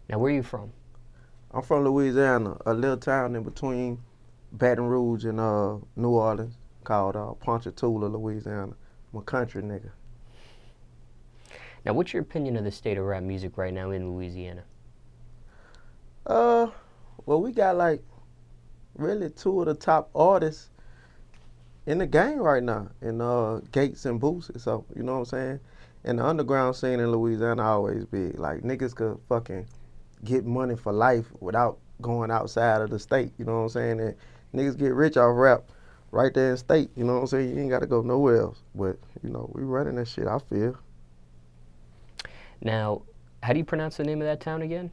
Now, where are you from? I'm from Louisiana, a little town in between Baton Rouge and New Orleans called Ponchatoula, Louisiana. I'm a country nigga. Now, what's your opinion of the state of rap music right now in Louisiana? Uh, well, we got like really two of the top artists in the game right now, in Gates and Boosie. So you know what I'm saying. And the underground scene in Louisiana always big. Like niggas could fucking get money for life without going outside of the state. You know what I'm saying? And niggas get rich off rap right there in state. You know what I'm saying? You ain't got to go nowhere else. But you know, we running that shit. I feel Now, how do you pronounce the name of that town again?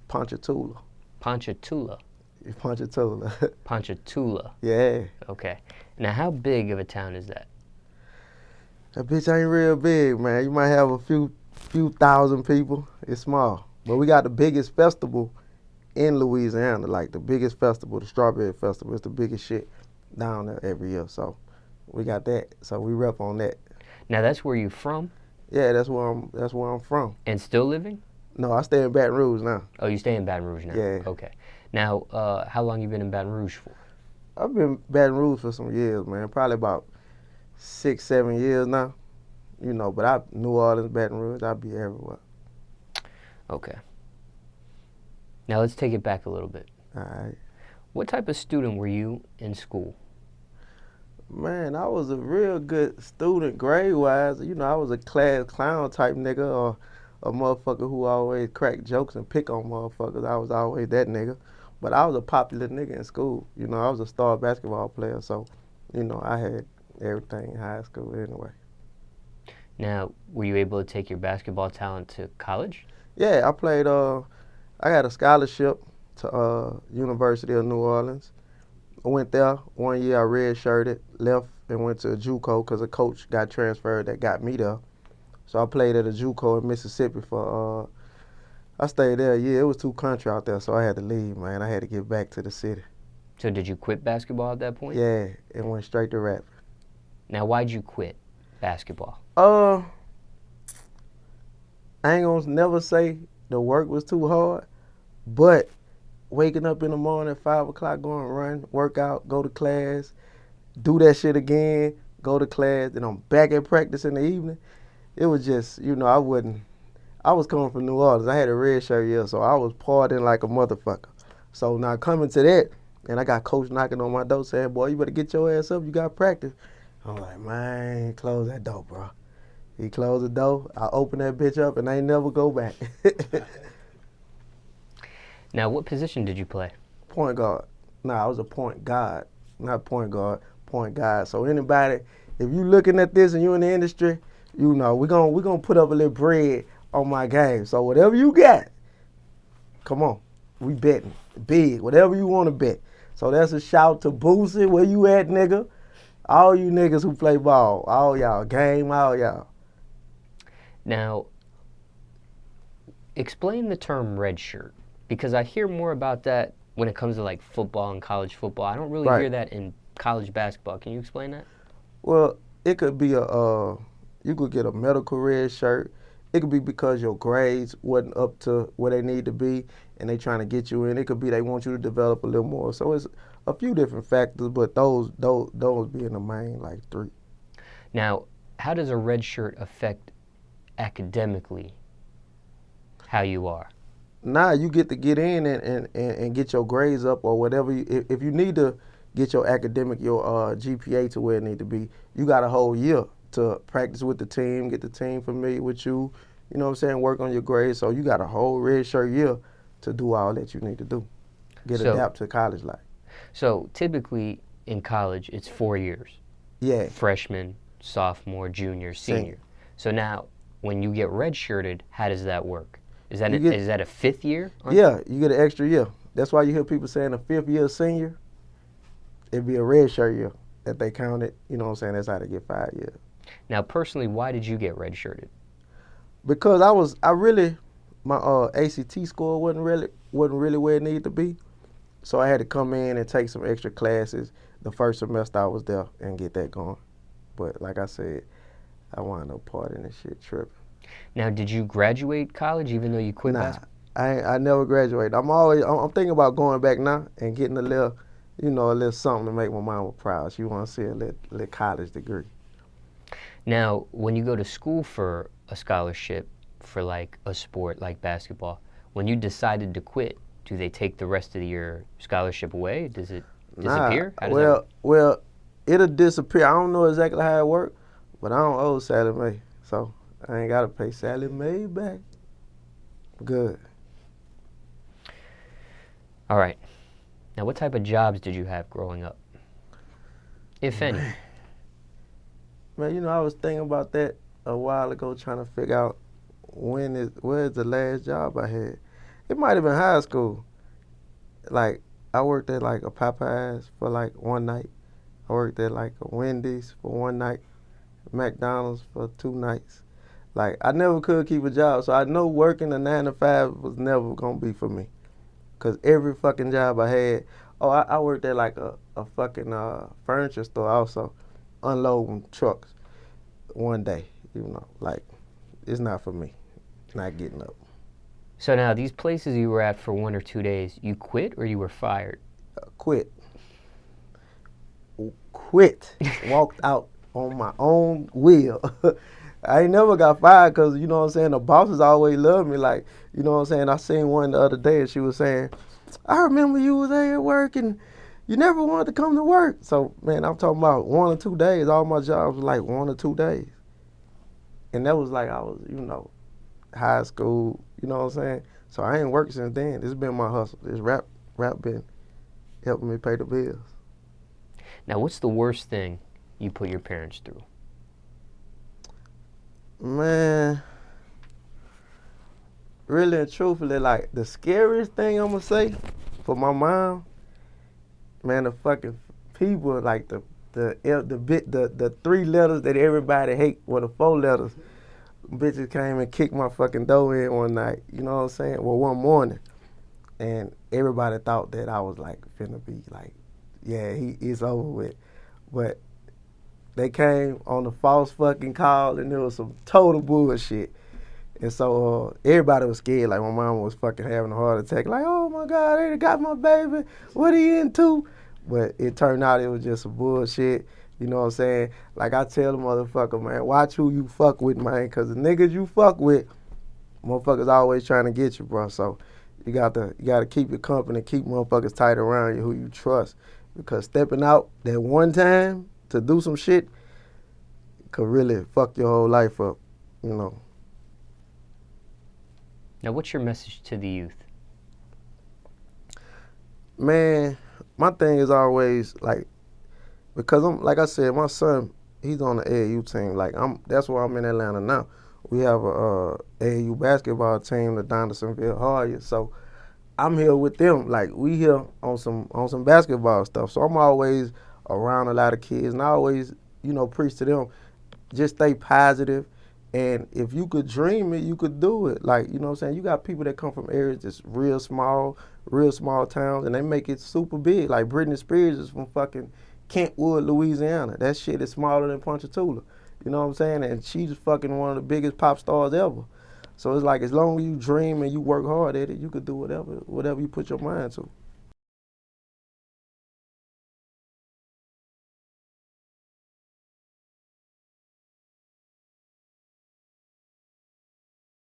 Ponchatoula. Ponchatoula. Ponchatoula. Ponchatoula. Yeah. Okay. Now, how big of a town is that? That bitch ain't real big, man. You might have a few thousand people. It's small. But we got the biggest festival in Louisiana, like the biggest festival, the Strawberry Festival. It's the biggest shit down there every year. So we got that. So we rep on that. Now, that's where you're from Yeah, that's where I'm from. and still living? No, I stay in Baton Rouge now. Oh, you stay in Baton Rouge now? Yeah. Okay. Now, how long you been in Baton Rouge for? I've been in Baton Rouge for some years, man. Probably about 6, 7 years now. You know, but New Orleans, Baton Rouge, I be everywhere. Okay. Now, let's take it back a little bit. All right. What type of student were you in school? Man, I was a real good student grade-wise. You know, I was a class clown type nigga or a motherfucker who always crack jokes and pick on motherfuckers. I was always that nigga. But I was a popular nigga in school. You know, I was a star basketball player, so, you know, I had everything in high school anyway. Now, were you able to take your basketball talent to college? Yeah, I got a scholarship to University of New Orleans. I went there 1 year, I redshirted, left and went to a JUCO because a coach got transferred that got me there. So I played at a JUCO in Mississippi for, I stayed there a year. It was too country out there, so I had to leave, man. I had to get back to the city. So did you quit basketball at that point? Yeah, and went straight to rap. Now, why'd you quit basketball? I ain't gonna never say the work was too hard, but waking up in the morning at 5 o'clock, going to run, work out, go to class, do that shit again, go to class, then I'm back at practice in the evening. It was just, you know, I was coming from New Orleans. I had a red shirt year, so I was partying like a motherfucker. So now coming to that, and I got coach knocking on my door saying, boy, you better get your ass up, you got practice. I'm like, man, close that door, bro. He closed the door, I opened that bitch up, and I ain't never go back. Now, what position did you play? Point guard. Nah, I was a point guard, not point guard, point guard. So anybody, if you looking at this and you in the industry, you know, we gonna put up a little bread on my game. So whatever you got, come on. We betting big, whatever you want to bet. So that's a shout to Boosie, where you at, nigga? All you niggas who play ball, all y'all, game, all y'all. Now, explain the term red shirt, because I hear more about that when it comes to like football and college football. I don't really hear that in college basketball. Can you explain that? Well, it could be you could get a medical red shirt. It could be because your grades wasn't up to where they need to be and they trying to get you in. It could be they want you to develop a little more. So it's a few different factors, but those being the main like three. Now, how does a red shirt affect academically how you are? Now you get to get in and get your grades up or whatever. If you need to get your GPA to where it need to be, you got a whole year to practice with the team, get the team familiar with you, you know what I'm saying, work on your grades. So you got a whole red shirt year to do all that you need to do. Adapt to college life. So typically in college, it's 4 years. Yeah. Freshman, sophomore, junior, senior. So now, when you get redshirted, how does that work? Is that a fifth year? Yeah, you get an extra year. That's why you hear people saying a fifth year senior, it'd be a red shirt year that they counted. You know what I'm saying? That's how they get 5 years. Now, personally, why did you get redshirted? Because my ACT score wasn't really where it needed to be. So I had to come in and take some extra classes the first semester I was there and get that going. But like I said, I wound up partying and shit, tripping. Now, did you graduate college even though you quit basketball? I never graduated. I'm thinking about going back now and getting a little, a little something to make my mama proud. She want to see a little college degree. Now, when you go to school for a scholarship for like a sport like basketball, when you decided to quit, do they take the rest of your scholarship away? Does it disappear? Well, it'll disappear. I don't know exactly how it works, but I don't owe Sally Mae, so I ain't gotta pay Sally Mae back. Good. All right. Now, what type of jobs did you have growing up, if any? Man, I was thinking about that a while ago, trying to figure out where's the last job I had. It might have been high school. Like, I worked at like a Popeyes for like one night. I worked at like a Wendy's for one night, McDonald's for 2 nights. Like, I never could keep a job, so I know working a 9 to 5 was never gonna be for me. Cause every fucking job I had, I worked at like a fucking furniture store also, unloading trucks one day, like, it's not for me, not getting up. So now, these places you were at for 1 or 2 days, you quit or you were fired? Quit. Walked out on my own will. I ain't never got fired because, the bosses always loved me. Like, I seen one the other day and she was saying, I remember you was there working. You never wanted to come to work. So, man, I'm talking about 1 or 2 days. All my jobs were like 1 or 2 days. And that was like I was, high school, So I ain't worked since then. This been my hustle. This rap been helping me pay the bills. Now, what's the worst thing you put your parents through? Man, really and truthfully, like, the scariest thing I'm gonna say for my mom, man, the fucking people, like the 3 letters that everybody hate, or the 4 letters, bitches came and kicked my fucking door in one night, you know what I'm saying? Well, one morning, and everybody thought that I was like finna be like, yeah, it's over with, but they came on a false fucking call, and it was some total bullshit. And so everybody was scared, like my mama was fucking having a heart attack, like, oh my God, they got my baby, what are you into? But it turned out it was just some bullshit, you know what I'm saying? Like, I tell the motherfucker, man, watch who you fuck with, man, because the niggas you fuck with, motherfuckers always trying to get you, bro. So you got to keep your company, keep motherfuckers tight around you, who you trust, because stepping out that one time to do some shit could really fuck your whole life up, Now, what's your message to the youth? Man, my thing is always, like, because like I said, my son, he's on the AAU team. Like, that's why I'm in Atlanta now. We have a AAU basketball team, the Donaldsonville Harriers. So I'm here with them. Like, we here on some basketball stuff. So I'm always around a lot of kids, and I always, preach to them, just stay positive. And if you could dream it, you could do it. Like, you know what I'm saying? You got people that come from areas that's real small towns, and they make it super big. Like, Britney Spears is from fucking Kentwood, Louisiana. That shit is smaller than Ponchatoula. You know what I'm saying? And she's fucking one of the biggest pop stars ever. So it's like, as long as you dream and you work hard at it, you could do whatever you put your mind to.